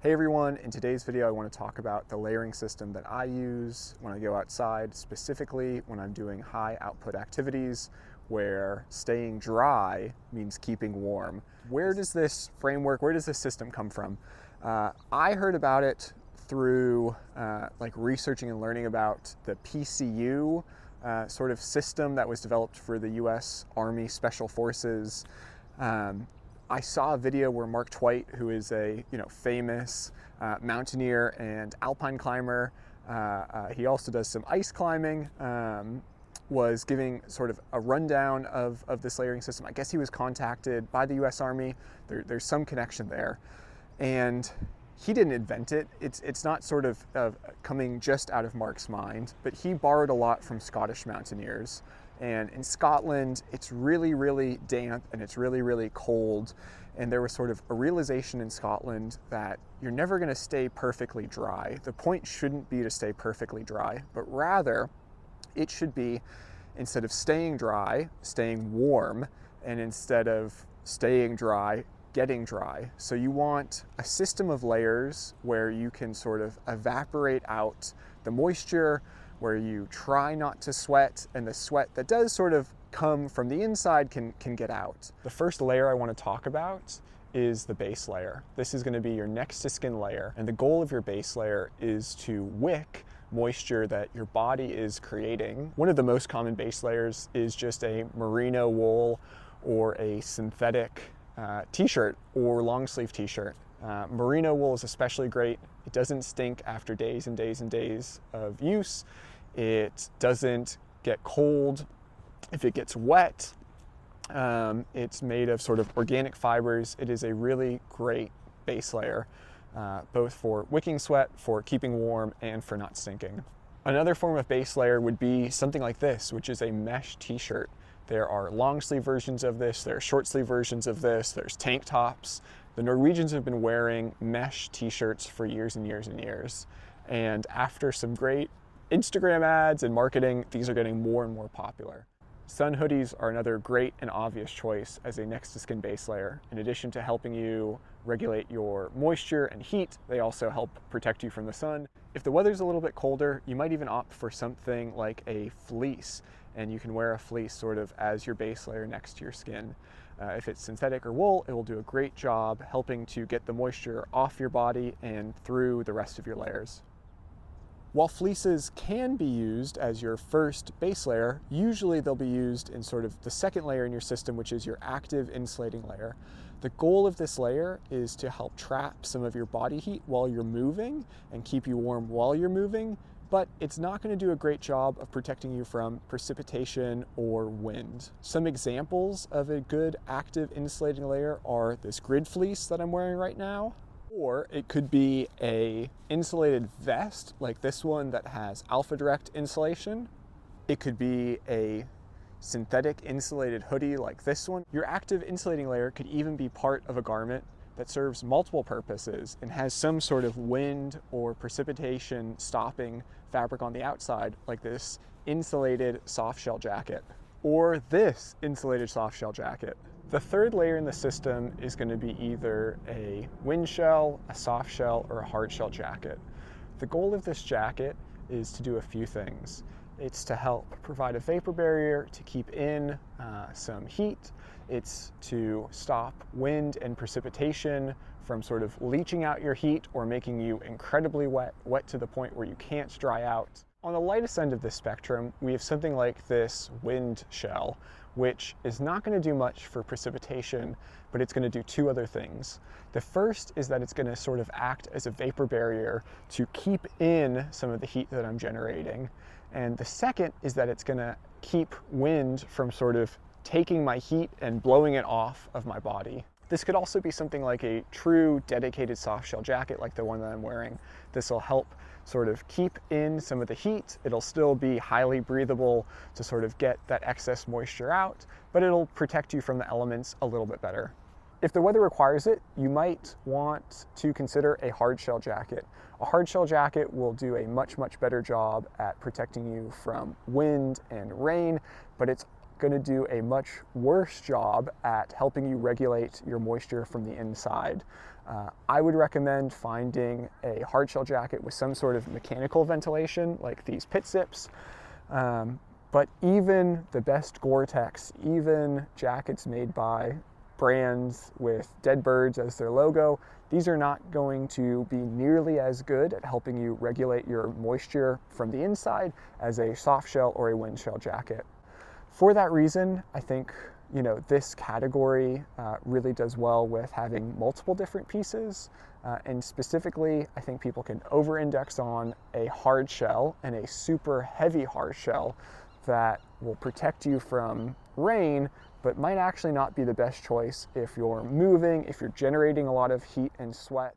Hey everyone, in today's video I want to talk about the layering system that I use when I go outside, specifically when I'm doing high output activities where staying dry means keeping warm. Where does this framework, where does this system come from? I heard about it through researching and learning about the PCU sort of system that was developed for the US Army Special Forces. I saw a video where Mark Twight, who is a famous mountaineer and alpine climber, he also does some ice climbing, was giving sort of a rundown of this layering system. I guess he was contacted by the US Army. There's some connection there. And he didn't invent it. It's not sort of coming just out of Mark's mind, but he borrowed a lot from Scottish mountaineers. And in Scotland, it's really, really damp and it's really, really cold. And there was sort of a realization in Scotland that you're never gonna stay perfectly dry. The point shouldn't be to stay perfectly dry, but rather it should be, instead of staying dry, staying warm, and instead of staying dry, getting dry. So you want a system of layers where you can sort of evaporate out the moisture, where you try not to sweat, and the sweat that does sort of come from the inside can get out. The first layer I want to talk about is the base layer. This is going to be your next to skin layer, and the goal of your base layer is to wick moisture that your body is creating. One of the most common base layers is just a merino wool or a synthetic t-shirt or long sleeve t-shirt. Merino wool is especially great. It doesn't stink after days and days and days of use. It doesn't get cold. If it gets wet, it's made of sort of organic fibers. It is a really great base layer, both for wicking sweat, for keeping warm, and for not stinking. Another form of base layer would be something like this, which is a mesh t-shirt. There are long sleeve versions of this, there are short sleeve versions of this, there's tank tops. The Norwegians have been wearing mesh t-shirts for years and years and years. And after some great Instagram ads and marketing, these are getting more and more popular. Sun hoodies are another great and obvious choice as a next to skin base layer. In addition to helping you regulate your moisture and heat, they also help protect you from the sun. If the weather's a little bit colder, you might even opt for something like a fleece, and you can wear a fleece sort of as your base layer next to your skin. If it's synthetic or wool, it will do a great job helping to get the moisture off your body and through the rest of your layers. While fleeces can be used as your first base layer, usually they'll be used in sort of the second layer in your system, which is your active insulating layer. The goal of this layer is to help trap some of your body heat while you're moving and keep you warm while you're moving, but it's not going to do a great job of protecting you from precipitation or wind. Some examples of a good active insulating layer are this grid fleece that I'm wearing right now, or it could be a insulated vest like this one that has alpha direct insulation. It could be a synthetic insulated hoodie like this one. Your active insulating layer could even be part of a garment that serves multiple purposes and has some sort of wind or precipitation stopping fabric on the outside, like this insulated soft shell jacket or this insulated soft shell jacket. The third layer in the system is going to be either a wind shell, a soft shell, or a hard shell jacket. The goal of this jacket is to do a few things. It's to help provide a vapor barrier to keep in some heat. It's to stop wind and precipitation from sort of leaching out your heat or making you incredibly wet to the point where you can't dry out. On the lightest end of this spectrum, we have something like this wind shell, which is not going to do much for precipitation, but it's going to do two other things. The first is that it's going to sort of act as a vapor barrier to keep in some of the heat that I'm generating. And the second is that it's going to keep wind from sort of taking my heat and blowing it off of my body. This could also be something like a true dedicated soft shell jacket like the one that I'm wearing. This will help sort of keep in some of the heat. It'll still be highly breathable to sort of get that excess moisture out, but it'll protect you from the elements a little bit better. If the weather requires it, you might want to consider a hard shell jacket. A hard shell jacket will do a much better job at protecting you from wind and rain, but it's going to do a much worse job at helping you regulate your moisture from the inside. I would recommend finding a hardshell jacket with some sort of mechanical ventilation, like these pit zips. But even the best Gore-Tex, even jackets made by brands with dead birds as their logo, these are not going to be nearly as good at helping you regulate your moisture from the inside as a soft shell or a wind shell jacket. For that reason, I think this category really does well with having multiple different pieces. And specifically, I think people can over-index on a hard shell and a super heavy hard shell that will protect you from rain, but might actually not be the best choice if you're moving, if you're generating a lot of heat and sweat.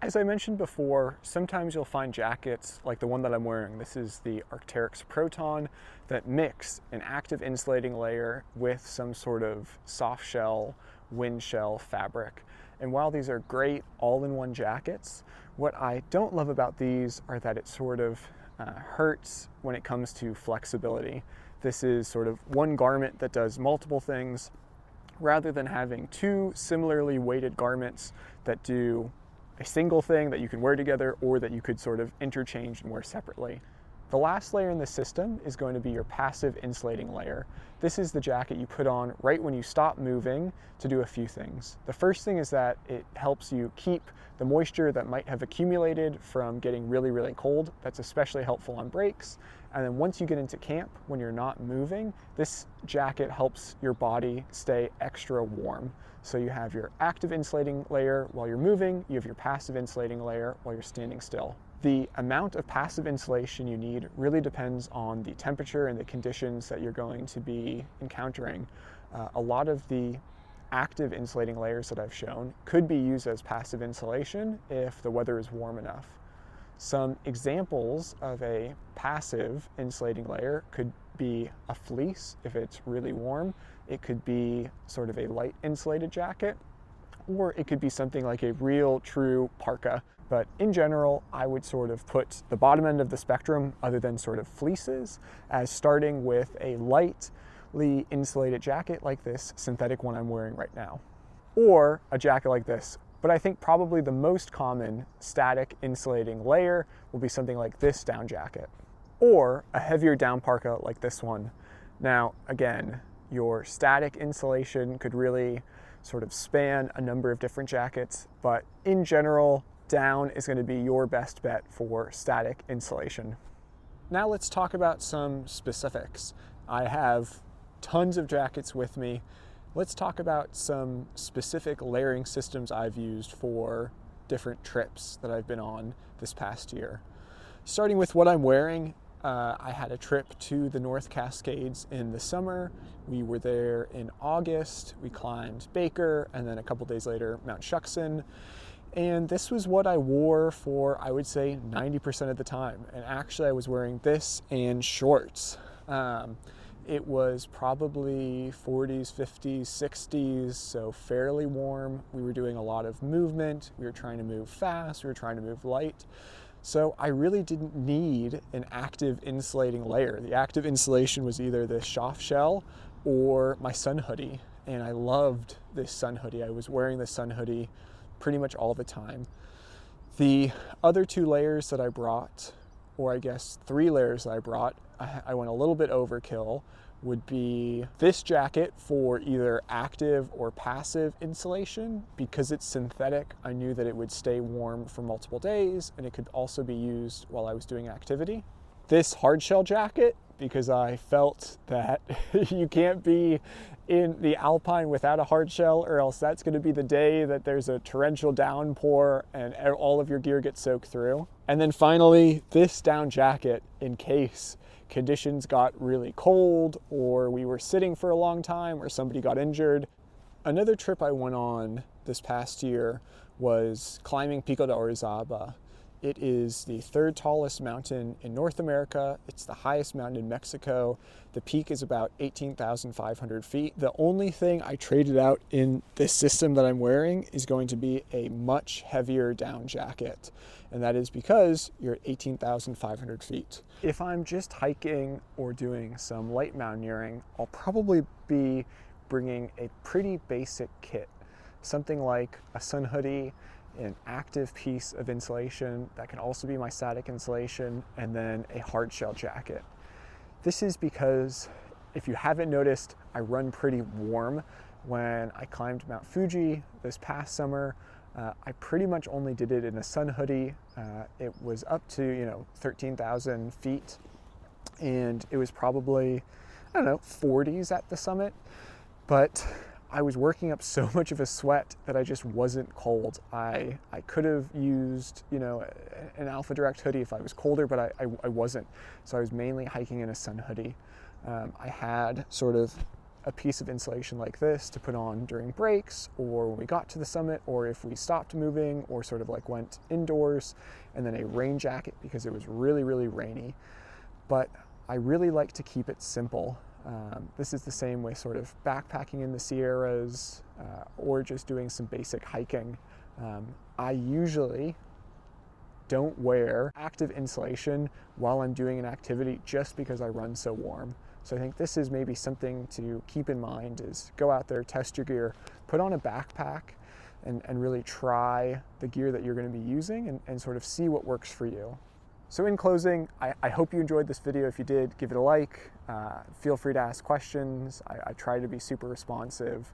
As I mentioned before, sometimes you'll find jackets like the one that I'm wearing. This is the Arc'teryx Proton, that mix an active insulating layer with some sort of soft shell, wind shell fabric. And while these are great all-in-one jackets, what I don't love about these are that it sort of hurts when it comes to flexibility. This is sort of one garment that does multiple things, rather than having two similarly weighted garments that do a single thing that you can wear together or that you could sort of interchange and wear separately. The last layer in the system is going to be your passive insulating layer. This is the jacket you put on right when you stop moving to do a few things. The first thing is that it helps you keep the moisture that might have accumulated from getting really, really cold. That's especially helpful on breaks. And then once you get into camp, when you're not moving, this jacket helps your body stay extra warm. So you have your active insulating layer while you're moving, you have your passive insulating layer while you're standing still. The amount of passive insulation you need really depends on the temperature and the conditions that you're going to be encountering. A lot of the active insulating layers that I've shown could be used as passive insulation if the weather is warm enough. Some examples of a passive insulating layer could be a fleece if it's really warm. It could be sort of a light insulated jacket, or it could be something like a real true parka. But in general, I would sort of put the bottom end of the spectrum, other than sort of fleeces, as starting with a lightly insulated jacket like this synthetic one I'm wearing right now, or a jacket like this. But I think probably the most common static insulating layer will be something like this down jacket, or a heavier down parka like this one. Now, again, your static insulation could really sort of span a number of different jackets, but in general, down is going to be your best bet for static insulation. Now let's talk about some specifics. I have tons of jackets with me. Let's talk about some specific layering systems I've used for different trips that I've been on this past year. Starting with what I'm wearing, I had a trip to the North Cascades in the summer. We were there in August. We climbed Baker, and then a couple days later, Mount Shuksan. And this was what I wore for, I would say, 90% of the time. And actually, I was wearing this and shorts. It was probably 40s, 50s, 60s, so fairly warm. We were doing a lot of movement. We were trying to move fast. We were trying to move light. So I really didn't need an active insulating layer. The active insulation was either this soft shell or my sun hoodie. And I loved this sun hoodie. I was wearing this sun hoodie pretty much all the time. The other two layers that I brought, or I guess 3 layers that I brought, I went a little bit overkill, would be this jacket for either active or passive insulation. Because it's synthetic, I knew that it would stay warm for multiple days, and it could also be used while I was doing activity. This hard shell jacket, because I felt that you can't be in the alpine without a hard shell, or else that's going to be the day that there's a torrential downpour and all of your gear gets soaked through. And then finally, this down jacket in case conditions got really cold, or we were sitting for a long time, or somebody got injured. Another trip I went on this past year was climbing Pico de Orizaba. It is the third tallest mountain in North America. It's the highest mountain in Mexico. The peak is about 18,500 feet. The only thing I traded out in this system that I'm wearing is going to be a much heavier down jacket. And that is because you're at 18,500 feet. If I'm just hiking or doing some light mountaineering, I'll probably be bringing a pretty basic kit. Something like a sun hoodie, an active piece of insulation that can also be my static insulation, and then a hard shell jacket. This is because, if you haven't noticed, I run pretty warm. When I climbed Mount Fuji this past summer, I pretty much only did it in a sun hoodie. It was up to 13,000 feet, and it was probably, I don't know, 40s at the summit, but I was working up so much of a sweat that I just wasn't cold. I could have used, an Alpha Direct hoodie if I was colder, but I wasn't. So I was mainly hiking in a sun hoodie. I had sort of a piece of insulation like this to put on during breaks, or when we got to the summit, or if we stopped moving, or sort of like went indoors, and then a rain jacket because it was really, really rainy. But I really like to keep it simple. This is the same with sort of backpacking in the Sierras or just doing some basic hiking. I usually don't wear active insulation while I'm doing an activity just because I run so warm. So I think this is maybe something to keep in mind, is go out there, test your gear, put on a backpack, and really try the gear that you're going to be using and sort of see what works for you. So in closing, I hope you enjoyed this video. If you did, give it a like. Feel free to ask questions. I try to be super responsive.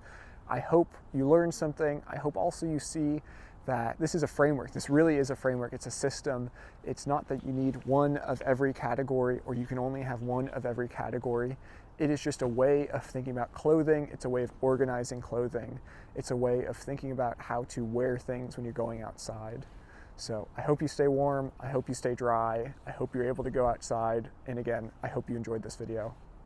I hope you learned something. I hope also you see that this is a framework. This really is a framework. It's a system. It's not that you need one of every category, or you can only have one of every category. It is just a way of thinking about clothing. It's a way of organizing clothing. It's a way of thinking about how to wear things when you're going outside. So I hope you stay warm, I hope you stay dry, I hope you're able to go outside, and again, I hope you enjoyed this video.